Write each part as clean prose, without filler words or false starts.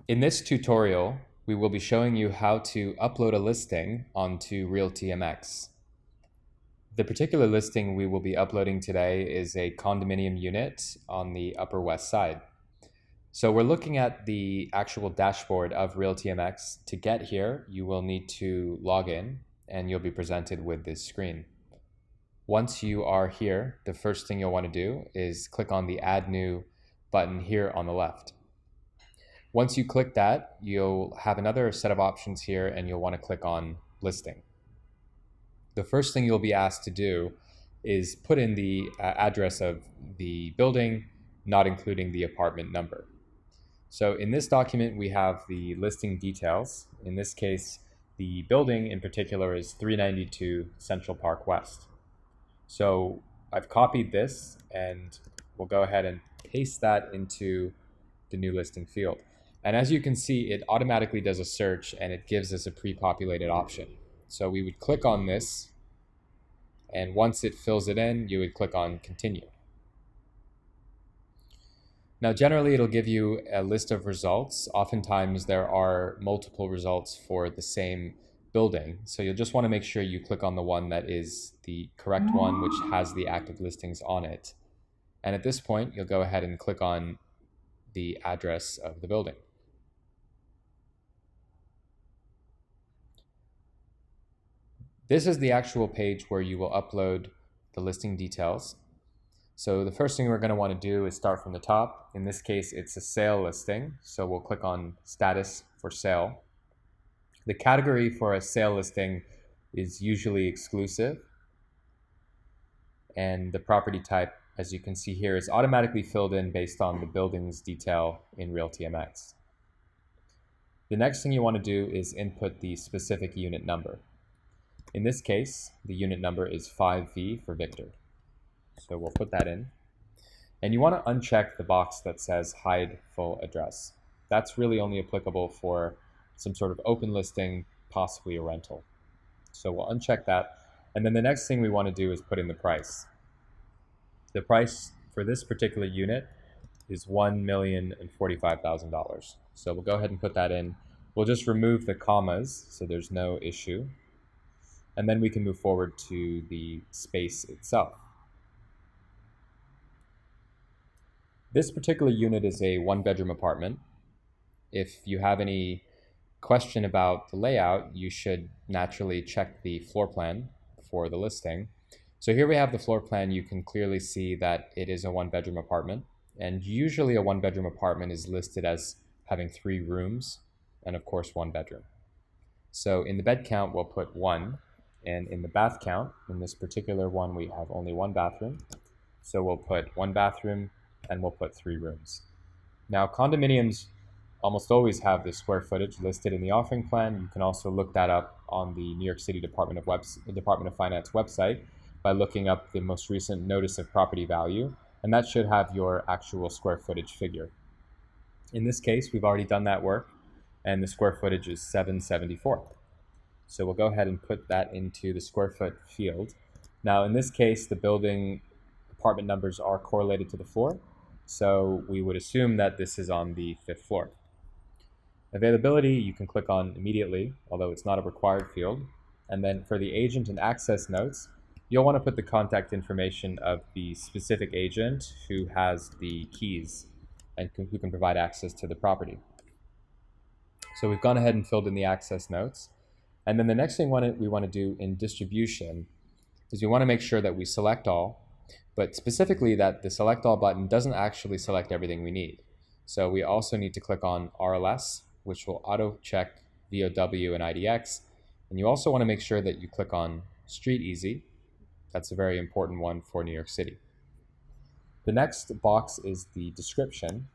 In this tutorial, we will be showing you how to upload a listing onto RealtyMX. The particular listing we will be uploading today is a condominium unit on the Upper West Side. So we're looking at the actual dashboard of RealtyMX. To get here, you will need to log in and you'll be presented with this screen. Once you are here, the first thing you'll want to do is click on the Add New button here on the left. Once you click that, you'll have another set of options here and you'll want to click on Listing. The first thing you'll be asked to do is put in the address of the building, not including the apartment number. So in this document, we have the listing details. In this case, the building in particular is 392 Central Park West. So I've copied this and we'll go ahead and paste that into the new listing field. And as you can see, it automatically does a search and it gives us a pre-populated option. So we would click on this, and once it fills it in, you would click on Continue. Now generally it'll give you a list of results. Oftentimes there are multiple results for the same building. So you'll just want to make sure you click on the one that is the correct one, which has the active listings on it. And at this point, you'll go ahead and click on the address of the building. This is the actual page where you will upload the listing details. So the first thing we're going to want to do is start from the top. In this case, it's a sale listing. So we'll click on Status for Sale. The category for a sale listing is usually exclusive. And the property type, as you can see here, is automatically filled in based on the building's detail in RealtyMX. The next thing you want to do is input the specific unit number. In this case, the unit number is 5V for Victor. So we'll put that in. And you want to uncheck the box that says Hide Full Address. That's really only applicable for some sort of open listing, possibly a rental. So we'll uncheck that. And then the next thing we want to do is put in the price. The price for this particular unit is $1,045,000. So we'll go ahead and put that in. We'll just remove the commas so there's no issue. And then we can move forward to the space itself. This particular unit is a one-bedroom apartment. If you have any question about the layout, you should naturally check the floor plan for the listing. So here we have the floor plan. You can clearly see that it is a one-bedroom apartment. And usually a one-bedroom apartment is listed as having 3 rooms and of course 1 bedroom. So in the bed count, we'll put 1. And in the bath count, in this particular one, we have only 1 bathroom. So we'll put 1 bathroom and we'll put 3 rooms. Now, condominiums almost always have the square footage listed in the offering plan. You can also look that up on the New York City Department of Finance website by looking up the most recent notice of property value, and that should have your actual square footage figure. In this case, we've already done that work, and the square footage is 774. So we'll go ahead and put that into the square foot field. Now in this case, the building apartment numbers are correlated to the floor. So we would assume that this is on the 5th floor. Availability, you can click on immediately, although it's not a required field. And then for the agent and access notes, you'll want to put the contact information of the specific agent who has the keys and who can provide access to the property. So we've gone ahead and filled in the access notes. And then the next thing we want to do in distribution is we want to make sure that we select all, but specifically that the select all button doesn't actually select everything we need. So we also need to click on RLS, which will auto check VOW and IDX. And you also want to make sure that you click on Street Easy. That's a very important one for New York City. The next box is the description.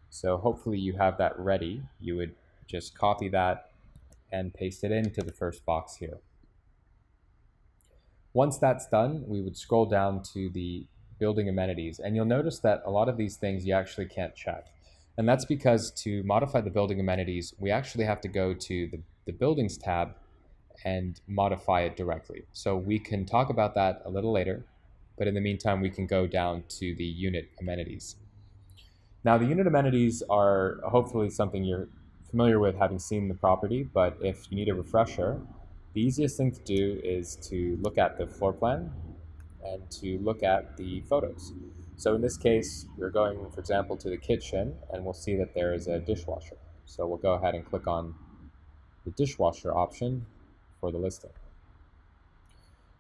So hopefully you have that ready. You would just copy that and paste it into the first box here. Once that's done, we would scroll down to the building amenities, and you'll notice that a lot of these things you actually can't check. And that's because to modify the building amenities, we actually have to go to the Buildings tab and modify it directly. So we can talk about that a little later, but in the meantime, we can go down to the unit amenities. Now, the unit amenities are hopefully something you're familiar with having seen the property, but if you need a refresher, the easiest thing to do is to look at the floor plan and to look at the photos. So in this case, we're going, for example, to the kitchen, and we'll see that there is a dishwasher. So we'll go ahead and click on the dishwasher option for the listing.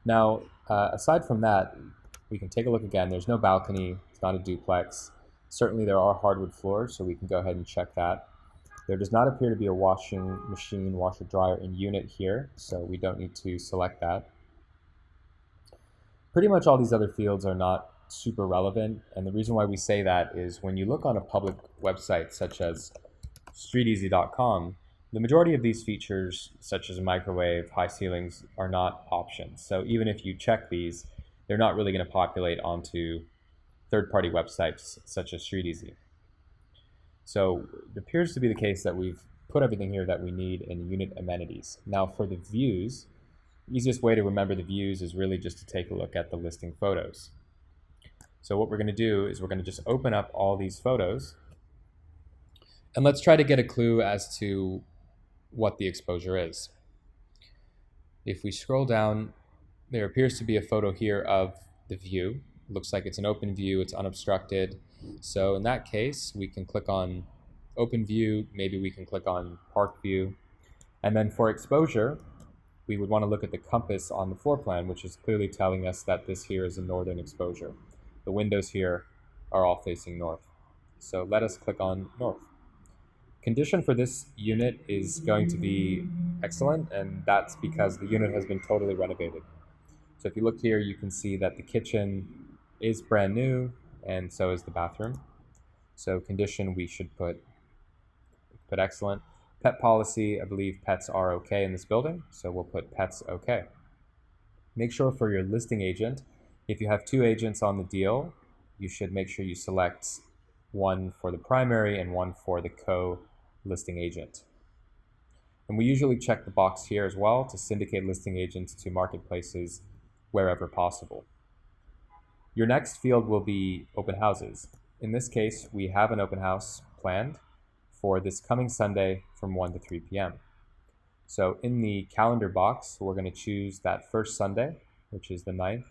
Now, aside from that, we can take a look again. There's no balcony. It's not a duplex. Certainly there are hardwood floors, so we can go ahead and check that. There does not appear to be a washing machine, washer dryer in unit here, so we don't need to select that. Pretty much all these other fields are not super relevant, and the reason why we say that is when you look on a public website such as streeteasy.com, the majority of these features, such as a microwave, high ceilings, are not options. So even if you check these, they're not really going to populate onto third-party websites such as StreetEasy. So it appears to be the case that we've put everything here that we need in unit amenities. Now for the views, the easiest way to remember the views is really just to take a look at the listing photos. So what we're going to do is we're going to just open up all these photos, and let's try to get a clue as to what the exposure is. If we scroll down, there appears to be a photo here of the view. It looks like it's an open view, it's unobstructed. So in that case, we can click on open view, maybe we can click on park view. And then for exposure, we would want to look at the compass on the floor plan, which is clearly telling us that this here is a northern exposure. The windows here are all facing north. So let us click on north. Condition for this unit is going to be excellent, and that's because the unit has been totally renovated. So if you look here, you can see that the kitchen is brand new, and so is the bathroom. So condition, we should put excellent. Pet policy, I believe pets are okay in this building, so we'll put pets okay. Make sure for your listing agent, if you have two agents on the deal, you should make sure you select one for the primary and one for the co-listing agent. And we usually check the box here as well to syndicate listing agents to marketplaces wherever possible. Your next field will be open houses. In this case, we have an open house planned for this coming Sunday from 1 to 3 p.m. So in the calendar box, we're going to choose that first Sunday, which is the 9th,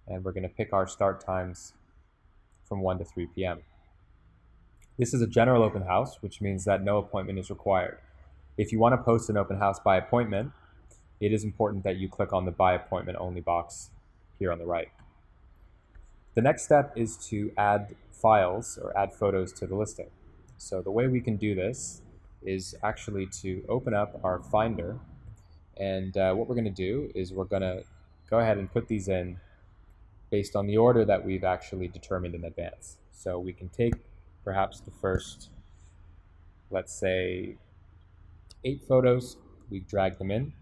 and we're going to pick our start times from 1 to 3 p.m. This is a general open house, which means that no appointment is required. If you want to post an open house by appointment, it is important that you click on the by appointment only box here on the right. The next step is to add files or add photos to the listing. So the way we can do this is actually to open up our Finder, and what we're going to do is we're going to go ahead and put these in based on the order that we've actually determined in advance. So we can take perhaps the first, let's say, 8 photos, we've dragged them in,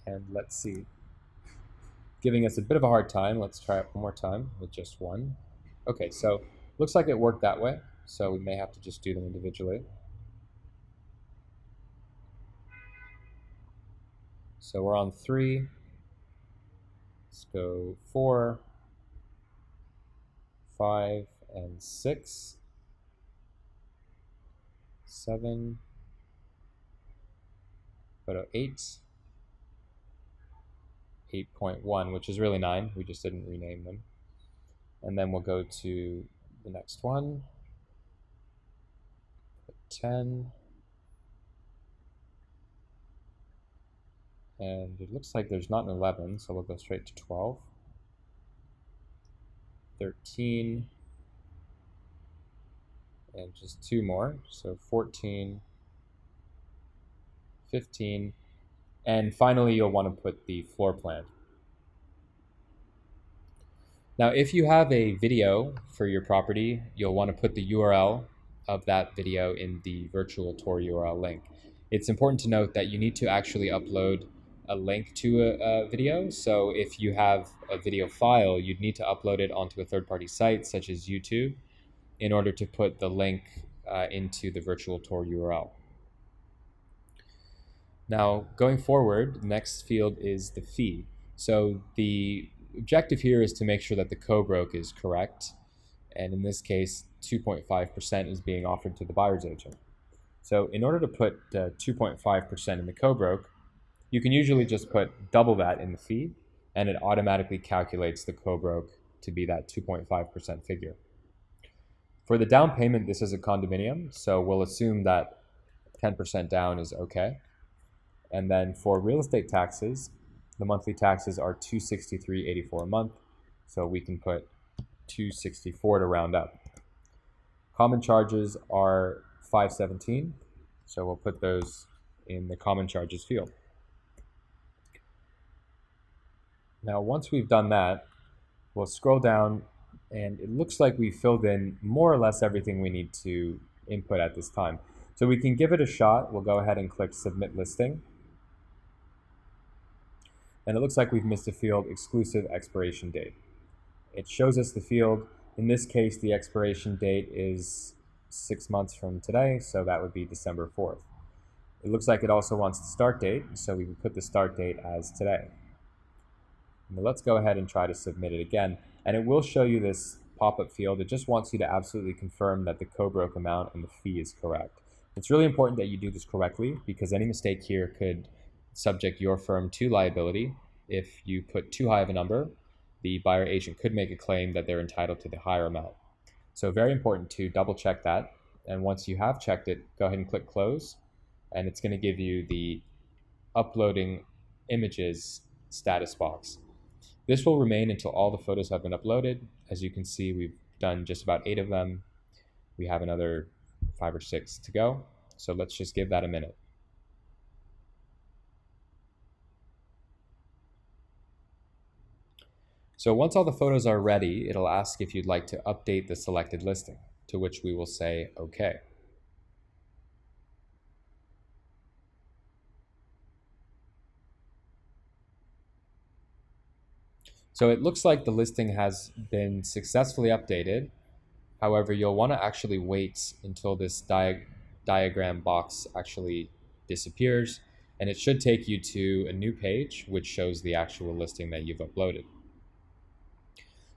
and let's see, giving us a bit of a hard time. Let's try it one more time with just one. Okay, so looks like it worked that way, so we may have to just do them individually. So we're on 3. Let's go 4, 5, and 6, 7, photo 8, 8.1, which is really 9. We just didn't rename them. And then we'll go to the next one, 10, and it looks like there's not an 11, so we'll go straight to 12, 13, and just 2 more, so 14, 15, and finally you'll want to put the floor plan. Now, if you have a video for your property, you'll want to put the URL of that video in the virtual tour URL link. It's important to note that you need to actually upload a link to a video. So if you have a video file, you'd need to upload it onto a third-party site such as YouTube in order to put the link into the virtual tour URL. Now, going forward, the next field is the fee. So the objective here is to make sure that the co-broke is correct. And in this case, 2.5% is being offered to the buyer's agent. So in order to put 2.5% in the co-broke, you can usually just put double that in the fee, and it automatically calculates the co-broke to be that 2.5% figure. For the down payment, this is a condominium, so we'll assume that 10% down is okay. And then for real estate taxes, the monthly taxes are $263.84 a month, so we can put $264 to round up. Common charges are $517, so we'll put those in the common charges field. Now, once we've done that, we'll scroll down, and it looks like we filled in more or less everything we need to input at this time. So we can give it a shot. We'll go ahead and click Submit Listing. And it looks like we've missed a field, exclusive expiration date. It shows us the field. In this case, the expiration date is 6 months from today, so that would be December 4th. It looks like it also wants the start date, so we can put the start date as today. Now let's go ahead and try to submit it again, and it will show you this pop-up field. It just wants you to absolutely confirm that the co-broke amount and the fee is correct. It's really important that you do this correctly, because any mistake here could subject your firm to liability. If you put too high of a number, the buyer agent could make a claim that they're entitled to the higher amount. So very important to double check that. And once you have checked it, go ahead and click close, and it's going to give you the uploading images status box. This will remain until all the photos have been uploaded. As you can see, we've done just about 8 of them. We have another 5 or 6 to go. So let's just give that a minute. So once all the photos are ready, it'll ask if you'd like to update the selected listing, to which we will say OK. So it looks like the listing has been successfully updated. However, you'll want to actually wait until this diagram box actually disappears, and it should take you to a new page which shows the actual listing that you've uploaded.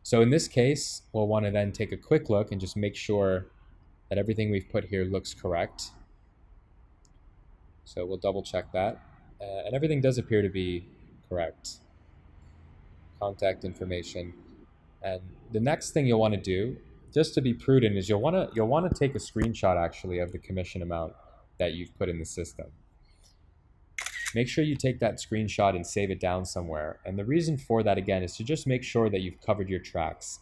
So in this case, we'll want to then take a quick look and just make sure that everything we've put here looks correct. So we'll double check that, and everything does appear to be correct. Contact information. And the next thing you'll want to do, just to be prudent, is you'll want to take a screenshot actually of the commission amount that you've put in the system. Make sure you take that screenshot and save it down somewhere. And the reason for that, again, is to just make sure that you've covered your tracks.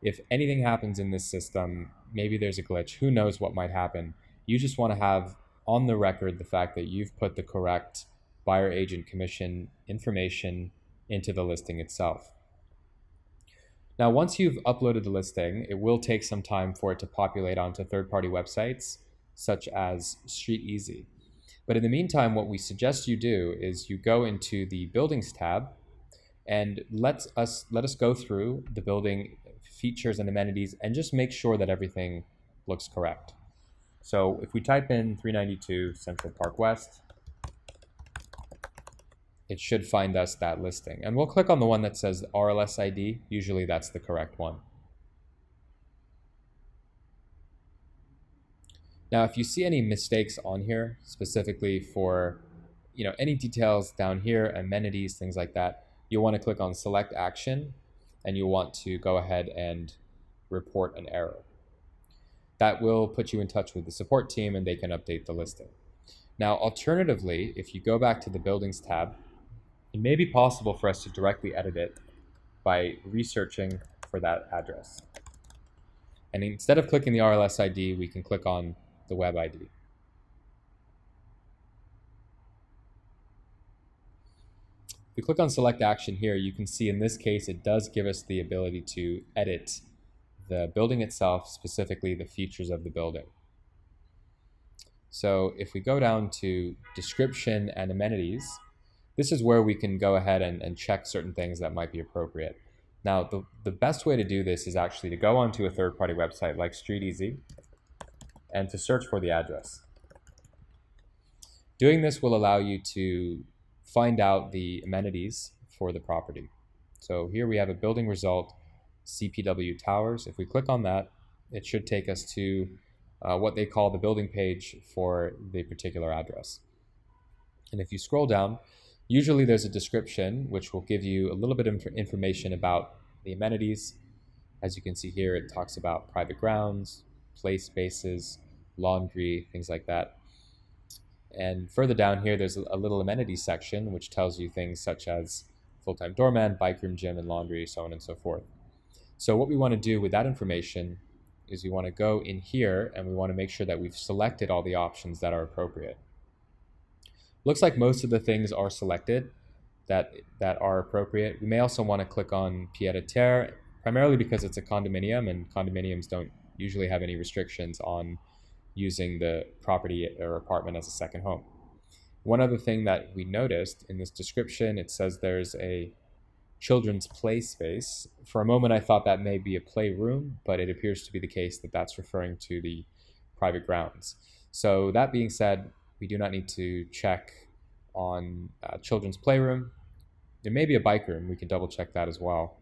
If anything happens in this system, maybe there's a glitch, who knows what might happen. You just want to have on the record the fact that you've put the correct buyer agent commission information into the listing itself. Now, once you've uploaded the listing, it will take some time for it to populate onto third-party websites, such as StreetEasy. But in the meantime, what we suggest you do is you go into the Buildings tab, and let us go through the building features and amenities and just make sure that everything looks correct. So if we type in 392 Central Park West, it should find us that listing. And we'll click on the one that says RLS ID. Usually that's the correct one. Now, if you see any mistakes on here, specifically for any details down here, amenities, things like that, you'll want to click on Select Action, and you'll want to go ahead and report an error. That will put you in touch with the support team, and they can update the listing. Now, alternatively, if you go back to the Buildings tab, it may be possible for us to directly edit it by researching for that address. And instead of clicking the RLS ID, we can click on the web ID. If you click on Select Action here, you can see in this case it does give us the ability to edit the building itself, specifically the features of the building. So if we go down to Description and Amenities, this is where we can go ahead and check certain things that might be appropriate. Now, the best way to do this is actually to go onto a third-party website like StreetEasy and to search for the address. Doing this will allow you to find out the amenities for the property. So here we have a building result, CPW Towers. If we click on that, it should take us to what they call the building page for the particular address. And if you scroll down, usually there's a description which will give you a little bit of information about the amenities. As you can see here, it talks about private grounds, play spaces, laundry, things like that. And further down here, there's a little amenities section which tells you things such as full-time doorman, bike room, gym, and laundry, so on and so forth. So what we want to do with that information is we want to go in here and we want to make sure that we've selected all the options that are appropriate. Looks like most of the things are selected that are appropriate. We may also want to click on pied-à-terre, primarily because it's a condominium, and condominiums don't usually have any restrictions on using the property or apartment as a second home. One other thing that we noticed in this description, it says there's a children's play space. For a moment, I thought that may be a playroom, but it appears to be the case that that's referring to the private grounds. So that being said, we do not need to check on children's playroom. There may be a bike room. We can double check that as well.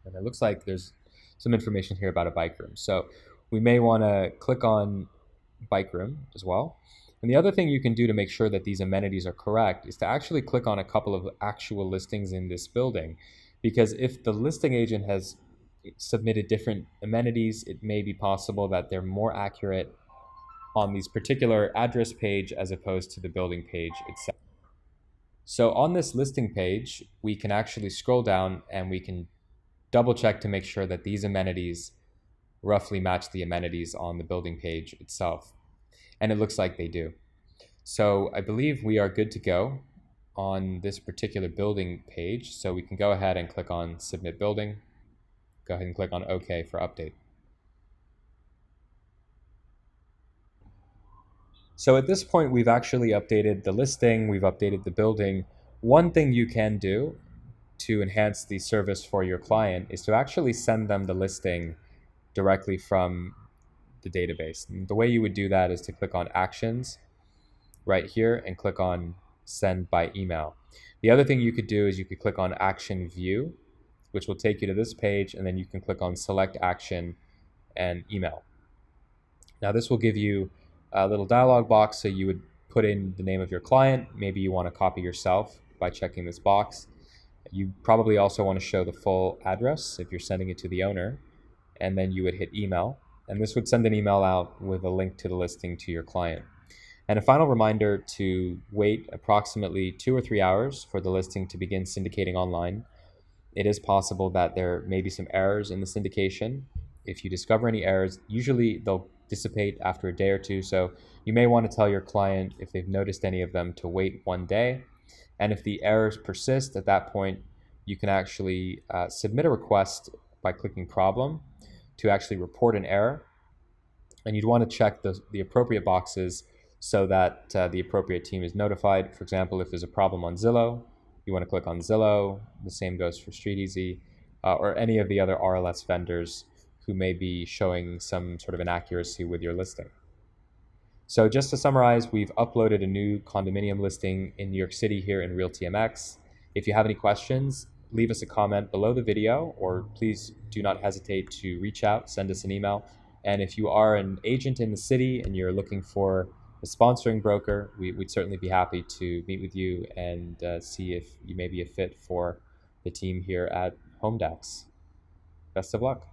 And it looks like there's some information here about a bike room. So we may want to click on bike room as well. And the other thing you can do to make sure that these amenities are correct is to actually click on a couple of actual listings in this building. Because if the listing agent has submitted different amenities, it may be possible that they're more accurate on these particular address page as opposed to the building page itself. So on this listing page, we can actually scroll down and we can double check to make sure that these amenities roughly match the amenities on the building page itself. And it looks like they do. So I believe we are good to go on this particular building page. So we can go ahead and click on Submit Building. Go ahead and click on OK for update. So at this point, we've actually updated the listing, we've updated the building. One thing you can do to enhance the service for your client is to actually send them the listing directly from the database. And the way you would do that is to click on Actions right here and click on Send by Email. The other thing you could do is you could click on Action View, which will take you to this page, and then you can click on Select Action and Email. Now this will give you a little dialog box, so you would put in the name of your client. Maybe you want to copy yourself by checking this box. You probably also want to show the full address if you're sending it to the owner, and then you would hit email, and this would send an email out with a link to the listing to your client. And a final reminder to wait approximately 2 or 3 hours for the listing to begin syndicating online. It is possible that there may be some errors in the syndication. If you discover any errors, usually they'll dissipate after a day or two, so you may want to tell your client if they've noticed any of them to wait 1 day. And if the errors persist, at that point, you can actually submit a request by clicking Problem to actually report an error. And you'd want to check the appropriate boxes so that the appropriate team is notified. For example, if there's a problem on Zillow, you want to click on Zillow. The same goes for StreetEasy or any of the other RLS vendors who may be showing some sort of inaccuracy with your listing. So just to summarize, we've uploaded a new condominium listing in New York City here in RealtyMX. If you have any questions, leave us a comment below the video, or please do not hesitate to reach out, send us an email. And if you are an agent in the city and you're looking for a sponsoring broker, we'd certainly be happy to meet with you and see if you may be a fit for the team here at HomeDax. Best of luck.